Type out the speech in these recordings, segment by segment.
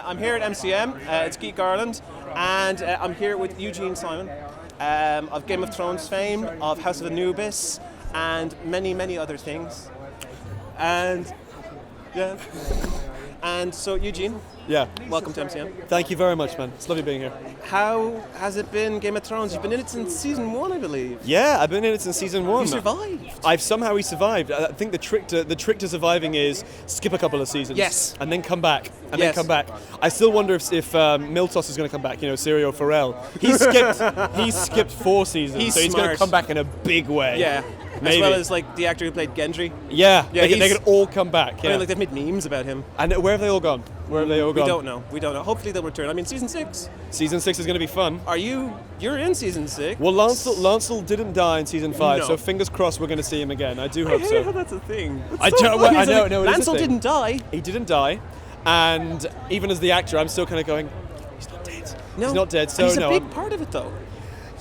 I'm here at MCM. It's Geek Ireland, and I'm here with Eugene Simon of Game of Thrones fame, of House of Anubis, and many, many other things. And yeah. And so, Eugene. Yeah. Welcome to MCM. Thank you very much, man. It's lovely being here. How has it been, Game of Thrones? You've been in it since season 1, I believe. Yeah, I've been in it since season 1. You survived. I've somehow survived. I think the trick to surviving is skip a couple of seasons. Yes. And then come back. Then come back. I still wonder if Miltos is going to come back. You know, Sirio Farrell. He skipped 4 seasons, so he's going to come back in a big way. Yeah. Maybe. As well as like the actor who played Gendry. Yeah, they could all come back. Yeah. I mean, like they've made memes about him. And where have they all gone? We don't know. Hopefully they'll return. I mean, season 6. Season 6 is going to be fun. You're in season 6? Well, Lancel didn't die in season 5, No. so fingers crossed we're going to see him again. I do hope so. How that's a thing. I know. Lancel didn't die. He didn't die, and even as the actor, I'm still kind of going, he's not dead. No. He's not dead. So and he's a big part of it, though.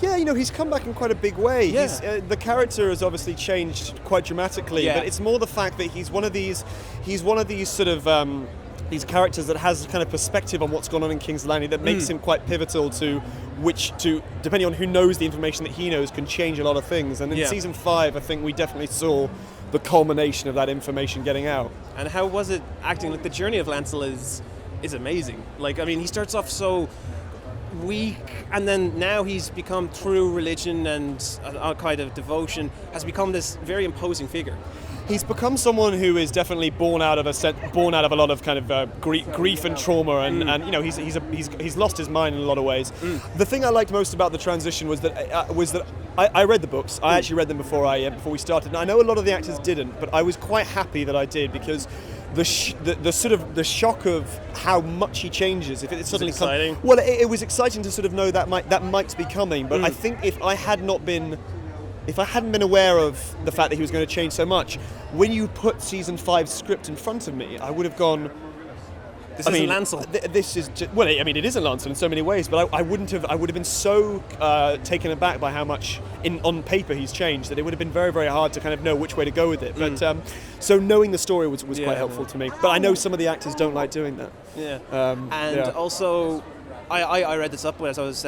Yeah, you know, he's come back in quite a big way. Yeah. The character has obviously changed quite dramatically, but it's more the fact that he's one of these sort of these characters that has kind of perspective on what's going on in King's Landing that makes him quite pivotal to depending on who knows the information that he knows, can change a lot of things. And in season 5, I think we definitely saw the culmination of that information getting out. And how was it acting? Like, the journey of Lancel is amazing. Like, I mean, he starts off so weak, and then now he's become, through religion and a kind of devotion, has become this very imposing figure. He's become someone who is definitely born out of a lot of kind of grief and trauma, and you know, he's lost his mind in a lot of ways. The thing I liked most about the transition was that I read the books. I actually read them before we started. And I know a lot of the actors didn't, but I was quite happy that I did, because the sort of the shock of how much he changes, if it suddenly exciting. Well, it was exciting to sort of know that might be coming. But I think if I hadn't been aware of the fact that he was going to change so much, when you put season 5's script in front of me, I would have gone, This isn't Lancel. This is it isn't Lancel in so many ways, but I would have been so taken aback by how much on paper he's changed that it would have been very, very hard to kind of know which way to go with it. But so knowing the story was quite helpful to me. But I know some of the actors don't like doing that. Yeah. Also, I read this up as I was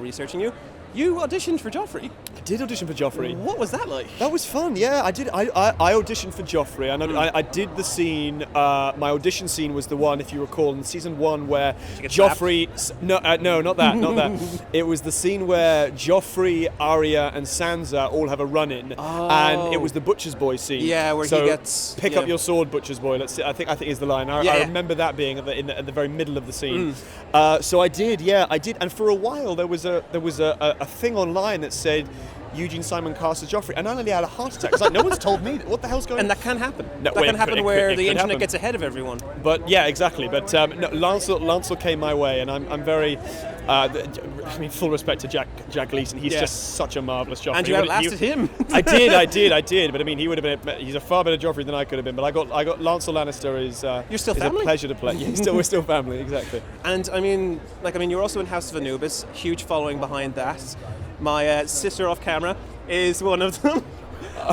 researching you. You auditioned for Joffrey. I did audition for Joffrey. What was that like? That was fun. Yeah, I did. I auditioned for Joffrey, and I did the scene. My audition scene was the one, if you recall, in season 1 where Joffrey. No, not that. It was the scene where Joffrey, Arya, and Sansa all have a run-in, and it was the Butcher's Boy scene. Yeah, where he gets pick up your sword, Butcher's Boy. Let's see. I think is the line. I remember that being at the very middle of the scene. So I did. Yeah, I did. And for a while there was a thing online that said Eugene Simon cast as Joffrey, and I nearly had a heart attack. It's like, no one's told me what the hell's going on. And that can happen. No, that can happen where the internet happen. gets ahead of everyone. But yeah, exactly. But Lancel came my way, and I'm very. Full respect to Jack Gleeson. He's just such a marvelous Joffrey. And you outlasted him. I did. But I mean, he would have been. He's a far better Joffrey than I could have been. But I got Lancel Lannister is. You're still is family? a pleasure to play. Yeah, we're still family. Exactly. And you're also in House of Anubis. Huge following behind that. My sister off camera is one of them.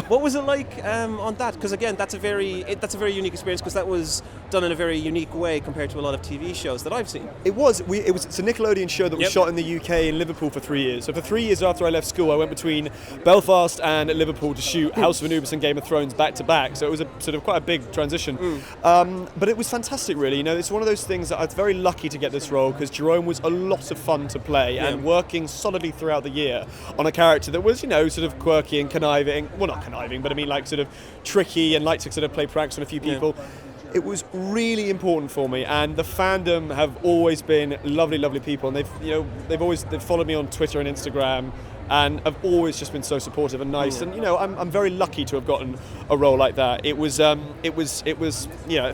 What was it like on that? Because again, that's a very unique experience, because that was done in a very unique way compared to a lot of TV shows that I've seen. It was. It's a Nickelodeon show that was shot in the UK in Liverpool for 3 years. So for 3 years after I left school, I went between Belfast and Liverpool to shoot House of Anubis and Game of Thrones back to back. So it was a sort of quite a big transition. But it was fantastic, really. You know, it's one of those things that I was very lucky to get this role, because Jerome was a lot of fun to play, and working solidly throughout the year on a character that was, sort of quirky and conniving. Well, not conniving, but I mean, like, sort of tricky, and liked to sort of play pranks on a few people. It was really important for me, and the fandom have always been lovely, lovely people, and they've followed me on Twitter and Instagram, and have always just been so supportive and nice. And I'm very lucky to have gotten a role like that. It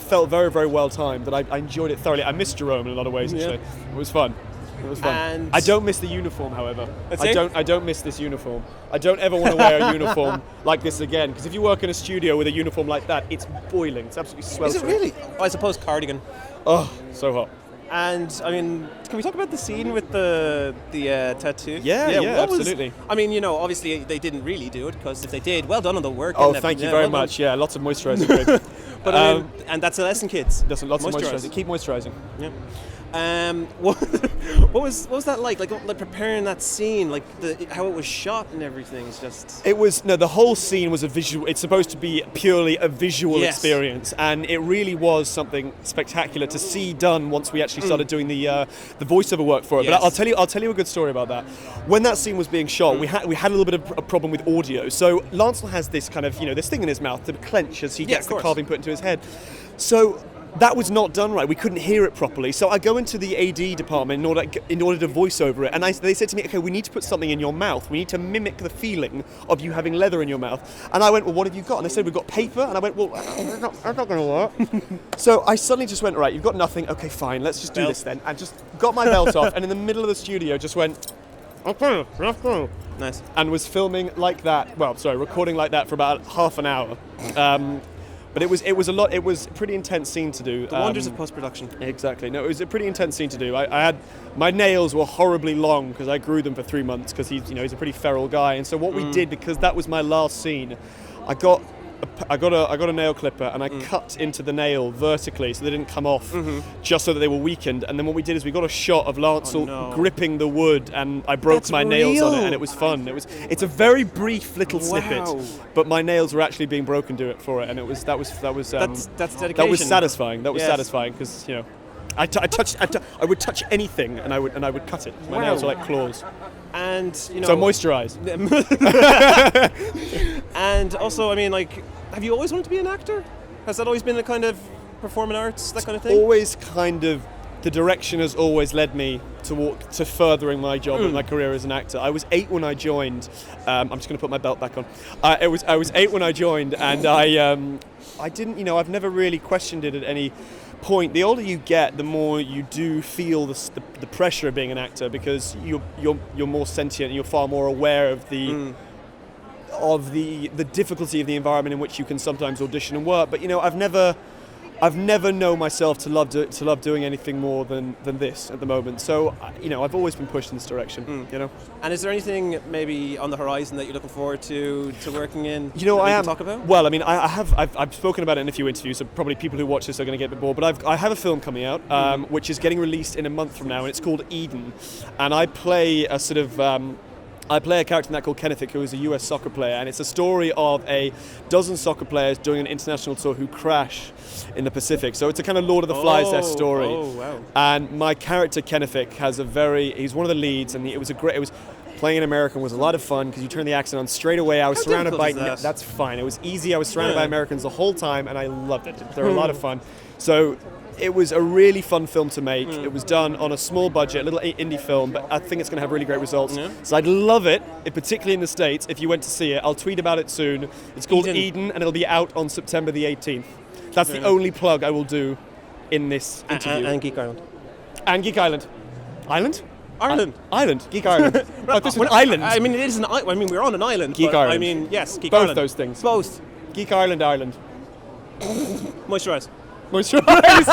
felt very, very well timed, and I enjoyed it thoroughly. I missed Jerome in a lot of ways. Actually, it was fun. It was fun. And I don't miss the uniform, however. I don't miss this uniform. I don't ever want to wear a uniform like this again, because if you work in a studio with a uniform like that, it's boiling. It's absolutely sweltering. Is it really? I suppose cardigan. Oh, so hot. And I mean, can we talk about the scene with the tattoo? Yeah, absolutely. Obviously they didn't really do it, because if they did, well done on the work. Oh, thank you very much. Yeah, lots of moisturizer. But I mean, and that's a lesson, kids. Lots of moisturizing. Keep moisturizing. Yeah. What was that like? Like preparing that scene, like how it was shot and everything. Is just. It was the whole scene was a visual. It's supposed to be purely a visual experience, and it really was something spectacular to see done once we actually started doing the voiceover work for it. Yes. But I'll tell you a good story about that. When that scene was being shot, we had a little bit of a problem with audio. So Lancel has this kind of this thing in his mouth to clench as he gets the carving put into his head. So that was not done right. We couldn't hear it properly. So I go into the AD department in order to voice over it, and they said to me, "Okay, we need to put something in your mouth. We need to mimic the feeling of you having leather in your mouth." And I went, "Well, what have you got?" And they said, "We've got paper." And I went, "Well, that's not going to work." So I suddenly just went, "Right, you've got nothing. Okay, fine. Let's just do this then." And just got my belt off, and in the middle of the studio, just went, "Okay, let's go." Nice. And was filming like that. Well, sorry, recording like that for about half an hour. But it was a lot. It was a pretty intense scene to do. The wonders of post-production. Exactly. No, it was a pretty intense scene to do. I had my nails were horribly long because I grew them for 3 months because he's a pretty feral guy. And so what we did, because that was my last scene, I got a nail clipper and I cut into the nail vertically so they didn't come off, just so that they were weakened. And then what we did is we got a shot of Lancel gripping the wood, and I broke my nails on it, and it was fun. It's a very brief little snippet, but my nails were actually being broken to it for it, and that was that's dedication. That was satisfying. That was satisfying because I would touch anything and I would cut it. My nails were like claws. And so moisturize. And also, I mean, like, have you always wanted to be an actor? Has that always been the kind of performing arts, that kind of thing? Always kind of. The direction has always led me to furthering my job and my career as an actor. I was 8 when I joined. I'm just going to put my belt back on. I was 8 when I joined, and I didn't. I've never really questioned it at any point. The older you get, the more you do feel the pressure of being an actor, because you're more sentient and you're far more aware of the difficulty of the environment in which you can sometimes audition and work. But I've never known myself to love doing anything more than this at the moment. So I've always been pushed in this direction. And is there anything maybe on the horizon that you're looking forward to working in? I am. Talk about? Well, I mean, I've spoken about it in a few interviews, so probably people who watch this are going to get a bit bored. But I have a film coming out, which is getting released in a month from now, and it's called Eden. And I play a sort of. I play a character in that called Kenneth, who is a US soccer player, and it's a story of a dozen soccer players doing an international tour who crash in the Pacific. So it's a kind of Lord of the Flies story. Oh, wow. And my character Kenneth has he's one of the leads, and it was playing an American was a lot of fun because you turn the accent on straight away. I was surrounded by that's fine. It was easy. I was surrounded by Americans the whole time, and I loved it. They're a lot of fun. So it was a really fun film to make. It was done on a small budget, a little indie film, but I think it's going to have really great results. Yeah. So I'd love it, particularly in the States, if you went to see it. I'll tweet about it soon. It's called Eden, and it'll be out on September the 18th. That's the only plug I will do in this interview. And Geek Island. And Geek Island. Island? Island. Geek Island. This is an island. I mean, it is an island. I mean, we're on an island. Geek Island. I mean, yes, Geek Both Island. Both those things. Both. Geek Island. Moisturize. Moisturize.